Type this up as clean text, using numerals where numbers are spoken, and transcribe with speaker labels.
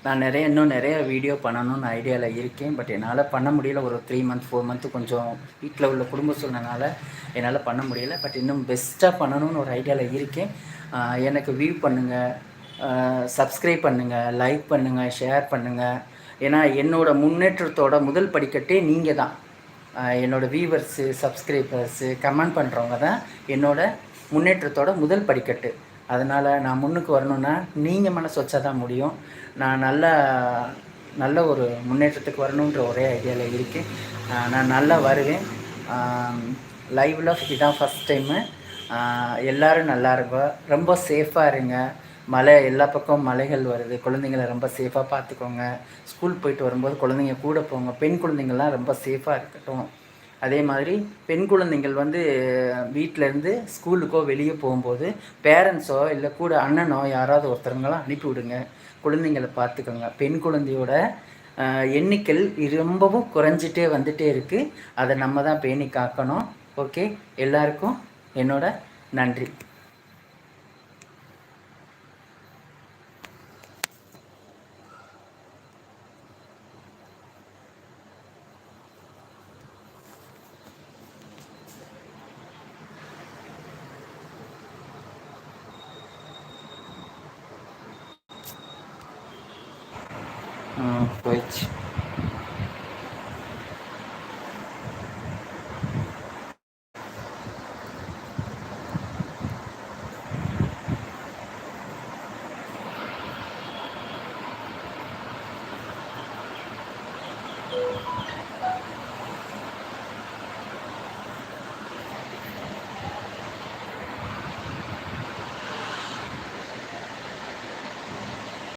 Speaker 1: நான் இன்னும் நிறைய வீடியோ பண்ணணும்னு ஐடியாவில் இருக்கேன். பட் என்னால் பண்ண முடியல. ஒரு 3 மந்த் 4 மந்த்து கொஞ்சம் வீட்டில் உள்ள குடும்ப சூழ்நிலைனால என்னால் பண்ண முடியல. பட் இன்னும் பெஸ்ட்டாக பண்ணணும்னு ஒரு ஐடியாவில் இருக்கேன். எனக்கு வியூ பண்ணுங்கள், சப்ஸ்கிரைப் பண்ணுங்கள், லைக் பண்ணுங்கள், ஷேர் பண்ணுங்கள். ஏன்னா என்னோடய முன்னேற்றத்தோட முதல் படிக்கட்டே நீங்கள் தான். என்னோடய வியூவர்ஸு, சப்ஸ்கிரைபர்ஸு, கமெண்ட் பண்ணுறவங்க தான் என்னோடய முன்னேற்றத்தோட முதல் படிக்கட்டு. அதனால் நான் முன்னுக்கு வரணுன்னா நீங்கள் மனசு வச்சா தான் முடியும். நான் நல்ல ஒரு முன்னேற்றத்துக்கு வரணுன்ற ஒரே ஐடியாவில் இருக்கேன். நான் நல்லா வருவேன். லைவில் இதான் ஃபஸ்ட் டைமு. எல்லோரும் நல்லா இருங்க, ரொம்ப சேஃபாக இருங்க. மழை எல்லா பக்கம் மலைகள் வருது, குழந்தைங்கள ரொம்ப சேஃபாக பார்த்துக்கோங்க. ஸ்கூல் போயிட்டு வரும்போது குழந்தைங்க கூட போங்க. பெண் குழந்தைங்கள்லாம் ரொம்ப சேஃபாக இருக்கட்டும். அதே மாதிரி பெண் குழந்தைங்கள் வீட்டிலேருந்து ஸ்கூலுக்கோ வெளியே போகும்போது பேரண்ட்ஸோ இல்லை கூட அண்ணனோ யாராவது ஒருத்தருங்களாம் அனுப்பி விடுங்க. குழந்தைங்களை பார்த்துக்கோங்க. பெண் குழந்தையோட எண்ணிக்கை ரொம்பவும் குறைஞ்சிட்டே வந்துகிட்டே இருக்குது. அதை நம்ம தான் பேணி காக்கணும். ஓகே, எல்லாருக்கும் என்னோட நன்றி. போயிடுச்சு.